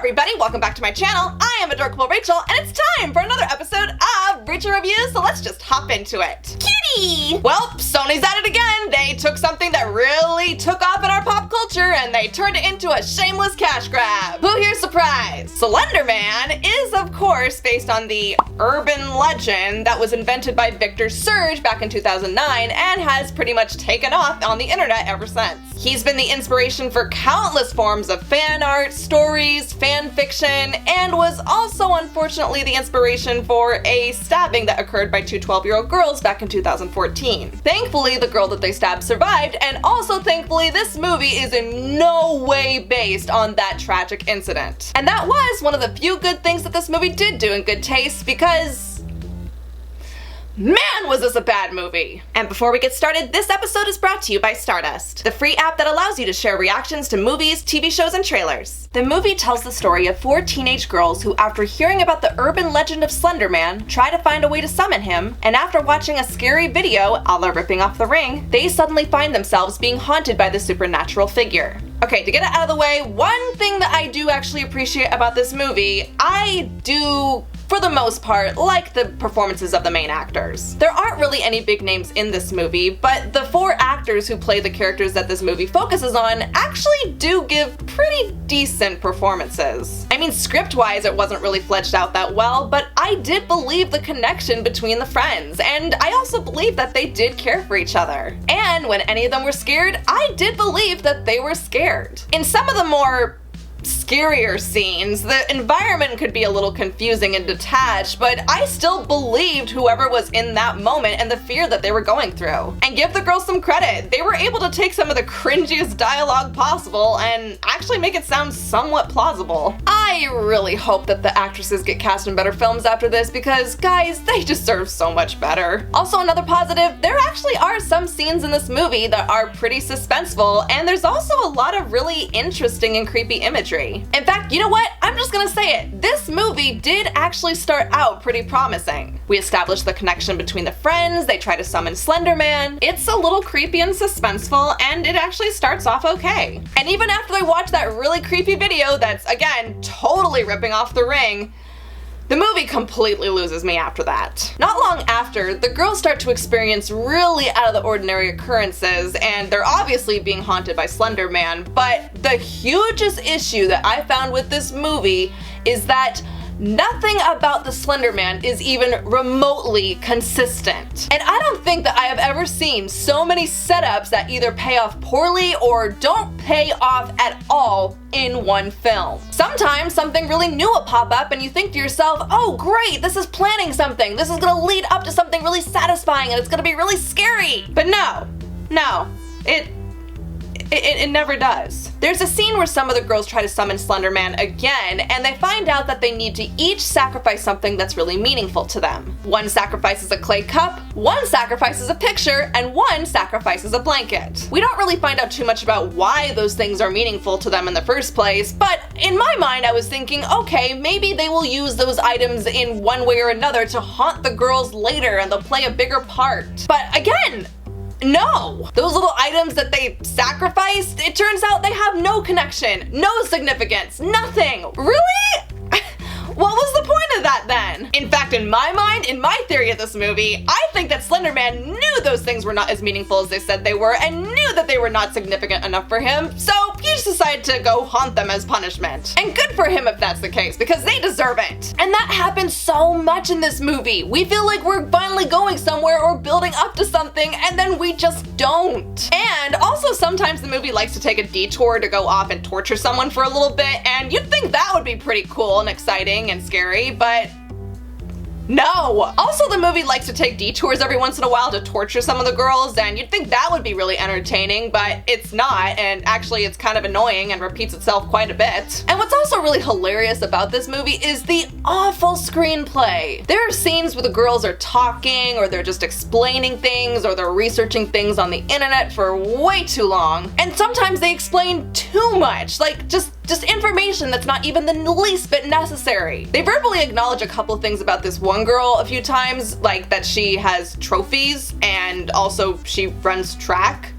everybody, welcome back to my channel. I am Adorkable Rachel, and it's time for another episode of Rachel Reviews, so let's just hop into it. Kitty! Well, Sony's at it again. They took something that really took off in our pop culture, and they turned it into a shameless cash grab. Who here's surprised? Slender Man is, of course, based on the urban legend that was invented by Victor Surge back in 2009, and has pretty much taken off on the internet ever since. He's been the inspiration for countless forms of fan art, stories, fan fiction, and was also unfortunately the inspiration for a stabbing that occurred by two 12-year-old girls back in 2014. Thankfully, the girl that they stabbed survived, and also thankfully this movie is in no way based on that tragic incident. And that was one of the few good things that this movie did do in good taste, because man, was this a bad movie! And before we get started, this episode is brought to you by Stardust, the free app that allows you to share reactions to movies, TV shows, and trailers. The movie tells the story of four teenage girls who, after hearing about the urban legend of Slender Man, try to find a way to summon him, and after watching a scary video, a la ripping off the ring, they suddenly find themselves being haunted by the supernatural figure. Okay, to get it out of the way, one thing that I do actually appreciate about this movie, I do, for the most part, like the performances of the main actors. There aren't really any big names in this movie, but the four actors who play the characters that this movie focuses on actually do give pretty decent performances. I mean, script-wise, it wasn't really fleshed out that well, but I did believe the connection between the friends, and I also believe that they did care for each other. And when any of them were scared, I did believe that they were scared. In some of the more scarier scenes, the environment could be a little confusing and detached, but I still believed whoever was in that moment and the fear that they were going through. And give the girls some credit, they were able to take some of the cringiest dialogue possible and actually make it sound somewhat plausible. I really hope that the actresses get cast in better films after this, because guys, they deserve so much better. Also, another positive, there actually are some scenes in this movie that are pretty suspenseful, and there's also a lot of really interesting and creepy imagery. In fact, you know what? I'm just gonna say it. This movie did actually start out pretty promising. We established the connection between the friends, they try to summon Slender Man. It's a little creepy and suspenseful, and it actually starts off okay. And even after they watch that really creepy video that's, again, totally ripping off the ring, the movie completely loses me after that. Not long after, the girls start to experience really out of the ordinary occurrences, and they're obviously being haunted by Slender Man, but the hugest issue that I found with this movie is that nothing about the Slender Man is even remotely consistent. And I don't think that I have ever seen so many setups that either pay off poorly or don't pay off at all in one film. Sometimes something really new will pop up and you think to yourself, oh great, this is planning something. This is gonna lead up to something really satisfying and it's gonna be really scary. But no, it never does. There's a scene where some of the girls try to summon Slender Man again, and they find out that they need to each sacrifice something that's really meaningful to them. One sacrifices a clay cup, one sacrifices a picture, and one sacrifices a blanket. We don't really find out too much about why those things are meaningful to them in the first place, but in my mind I was thinking, okay, maybe they will use those items in one way or another to haunt the girls later and they'll play a bigger part. But again, no! Those little items that they sacrificed, it turns out they have no connection, no significance, nothing. Really? What was the point of that then? In fact, in my mind, in my theory of this movie, I think that Slender Man knew those things were not as meaningful as they said they were and knew that they were not significant enough for him, so he just decided to go haunt them as punishment. And good for him if that's the case, because they deserve it. And that happens so much in this movie. We feel like we're finally going somewhere or building up to something, and then we just don't. And also sometimes the movie likes to take a detour to go off and torture someone for a little bit, and you'd think that would be pretty cool and exciting and scary, but no! Also, the movie likes to take detours every once in a while to torture some of the girls, and you'd think that would be really entertaining, but it's not, and actually it's kind of annoying and repeats itself quite a bit. And what's also really hilarious about this movie is the awful screenplay. There are scenes where the girls are talking, or they're just explaining things, or they're researching things on the internet for way too long, and sometimes they explain too much, like just information that's not even the least bit necessary. They verbally acknowledge a couple things about this one girl a few times, like that she has trophies and also she runs track.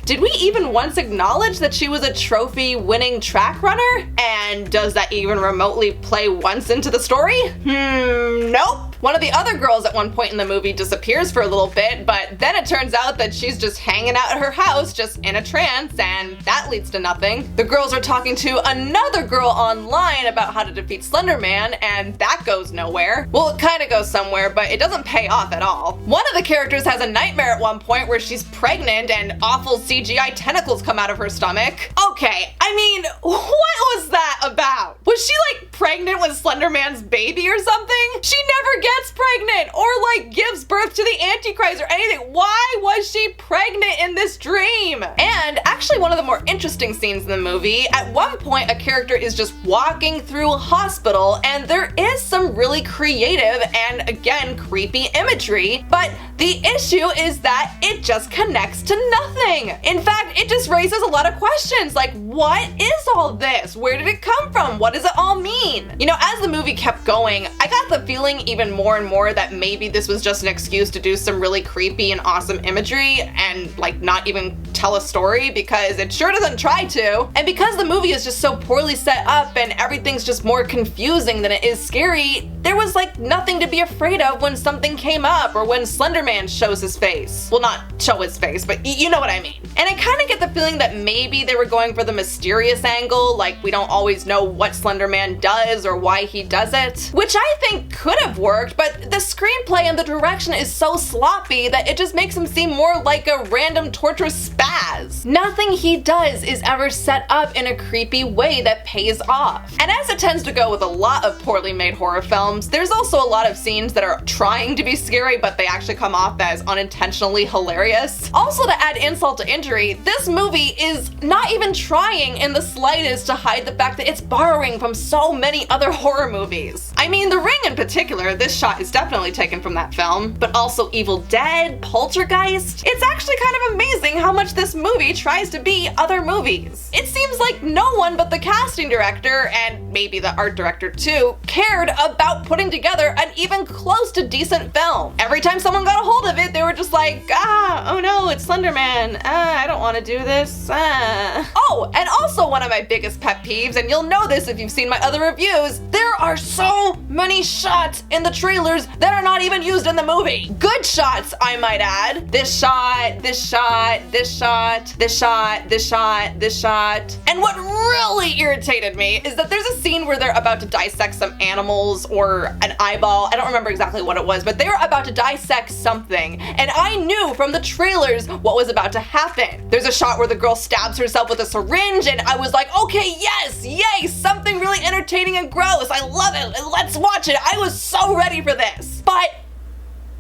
Did we even once acknowledge that she was a trophy-winning track runner? And does that even remotely play once into the story? Nope. One of the other girls at one point in the movie disappears for a little bit, but then it turns out that she's just hanging out at her house, just in a trance, and that leads to nothing. The girls are talking to another girl online about how to defeat Slender Man, and that goes nowhere. Well, it kinda goes somewhere, but it doesn't pay off at all. One of the characters has a nightmare at one point where she's pregnant and awful CGI tentacles come out of her stomach. Okay, I mean, what was that about? Was she like pregnant with Slender Man's baby or something? She never gets pregnant or like gives birth to the Antichrist or anything. Why was she pregnant in this dream? And actually one of the more interesting scenes in the movie, at one point a character is just walking through a hospital and there is some really creative and again creepy imagery, but the issue is that it just connects to nothing. In fact, it just raises a lot of questions like, what is all this? Where did it come from? What does it all mean? You know, as the movie kept going, I got the feeling even more and more that maybe this was just an excuse to do some really creepy and awesome imagery and like not even tell a story, because it sure doesn't try to. And because the movie is just so poorly set up and everything's just more confusing than it is scary, there was like nothing to be afraid of when something came up or when Slender Man shows his face. Well, not show his face, but you know what I mean. And I kind of get the feeling that maybe they were going for the mysterious angle, like we don't always know what Slender Man does or why he does it, which I think could have worked, but the screenplay and the direction is so sloppy that it just makes him seem more like a random torturous spaz. Nothing he does is ever set up in a creepy way that pays off. And as it tends to go with a lot of poorly made horror films, there's also a lot of scenes that are trying to be scary, but they actually come off as unintentionally hilarious. Also, to add insult to injury, this movie is not even trying in the slightest to hide the fact that it's borrowing from so many other horror movies. I mean, The Ring in particular, this shot is definitely taken from that film, but also Evil Dead, Poltergeist. It's actually kind of amazing how much this movie tries to be other movies. It seems like no one but the casting director, and maybe the art director too, cared about putting together an even close to decent film. Every time someone got a hold of it, they were just like, oh no, it's Slender Man. I don't want to do this. Oh, and also one of my biggest pet peeves, and you'll know this if you've seen my other reviews, there are so many shots in the trailers that are not even used in the movie. Good shots, I might add. This shot, this shot, this shot, this shot, this shot, this shot. And what really irritated me is that there's a scene where they're about to dissect some animals or an eyeball. I don't remember exactly what it was, but they were about to dissect something. And I knew from the trailers what was about to happen. There's a shot where the girl stabs herself with a syringe and I was like, okay, yes, yay, something really entertaining and gross. I love it. Let's watch it. I was so ready for this. But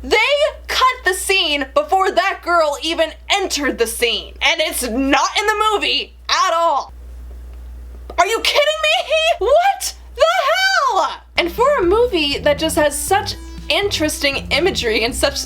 they cut the scene before that girl even entered the scene. And it's not in the movie at all. Are you kidding me? What the hell? And for a movie that just has such interesting imagery and such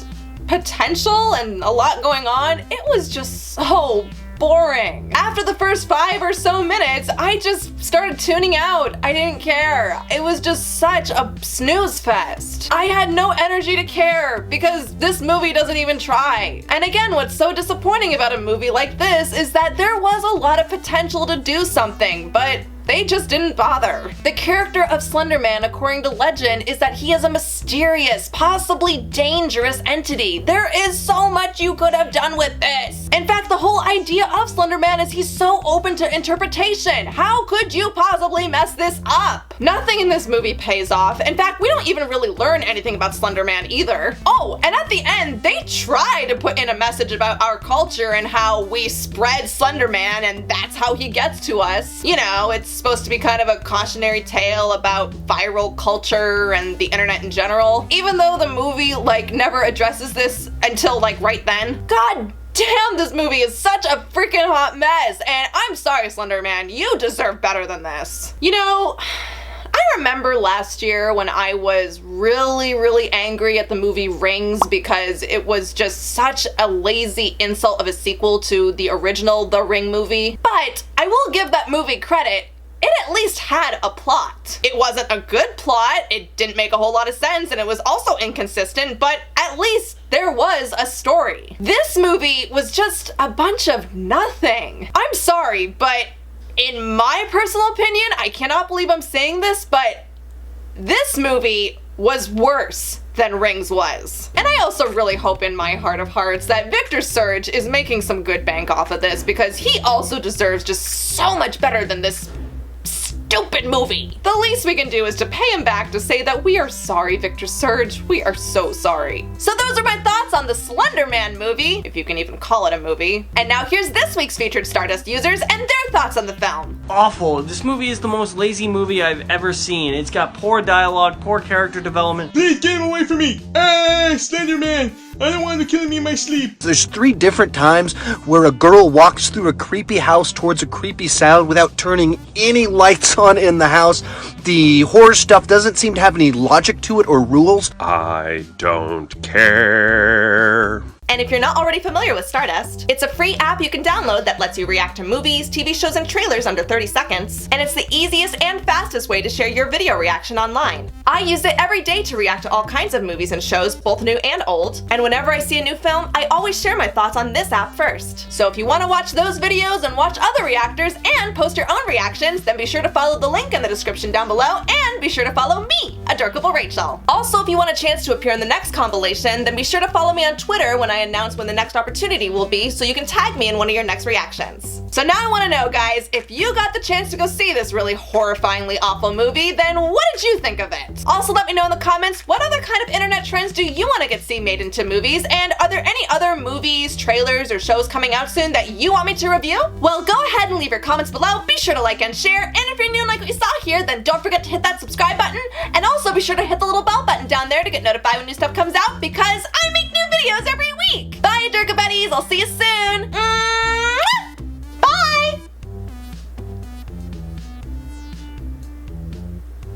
potential and a lot going on, it was just so boring. After the first 5 or so minutes, I just started tuning out. I didn't care. It was just such a snooze fest. I had no energy to care because this movie doesn't even try. And again, what's so disappointing about a movie like this is that there was a lot of potential to do something, but they just didn't bother. The character of Slender Man, according to legend, is that he is a mysterious, possibly dangerous entity. There is so much you could have done with this. In fact, the whole idea of Slender Man is he's so open to interpretation. How could you possibly mess this up? Nothing in this movie pays off. In fact, we don't even really learn anything about Slender Man either. Oh, and at the end, they try to put in a message about our culture and how we spread Slender Man and that's how he gets to us. You know, it's supposed to be kind of a cautionary tale about viral culture and the internet in general. Even though the movie like never addresses this until like right then. God damn, this movie is such a freaking hot mess, and I'm sorry, Slender Man, you deserve better than this. You know, I remember last year when I was really angry at the movie Rings because it was just such a lazy insult of a sequel to the original The Ring movie. But I will give that movie credit. It at least had a plot. It wasn't a good plot, it didn't make a whole lot of sense, and it was also inconsistent, but at least there was a story. This movie was just a bunch of nothing. I'm sorry, but in my personal opinion, I cannot believe I'm saying this, but this movie was worse than Rings was. And I also really hope in my heart of hearts that Victor Surge is making some good bank off of this, because he also deserves just so much better than this stupid movie. The least we can do is to pay him back to say that we are sorry, Victor Surge. We are so sorry. So those are my thoughts on the Slender Man movie, if you can even call it a movie. And now here's this week's featured Stardust users and their thoughts on the film. Awful. This movie is the most lazy movie I've ever seen. It's got poor dialogue, poor character development. Please get him away from me! Ah, Slender Man! I don't want him to kill me in my sleep! There's 3 different times where a girl walks through a creepy house towards a creepy sound without turning any lights on in the house. The horror stuff doesn't seem to have any logic to it or rules. I don't care. And if you're not already familiar with Stardust, it's a free app you can download that lets you react to movies, TV shows, and trailers under 30 seconds. And it's the easiest and fastest way to share your video reaction online. I use it every day to react to all kinds of movies and shows, both new and old. And whenever I see a new film, I always share my thoughts on this app first. So if you want to watch those videos and watch other reactors and post your own reactions, then be sure to follow the link in the description down below, and be sure to follow me, Adorkable Rachel. Also, if you want a chance to appear in the next compilation, then be sure to follow me on Twitter when I announce when the next opportunity will be, so you can tag me in one of your next reactions. So now I want to know, guys, if you got the chance to go see this really horrifyingly awful movie, then what did you think of it? Also, let me know in the comments, what other kind of internet trends do you want to get see made into movies, and are there any other movies, trailers, or shows coming out soon that you want me to review? Well, go ahead and leave your comments below, be sure to like and share, and if you're new and like what you saw here, then don't forget to hit that subscribe button, and also be sure to hit the little bell button down there to get notified when new stuff comes out, because I make new videos every week! Bye, Adorkable Buddies! I'll see you soon!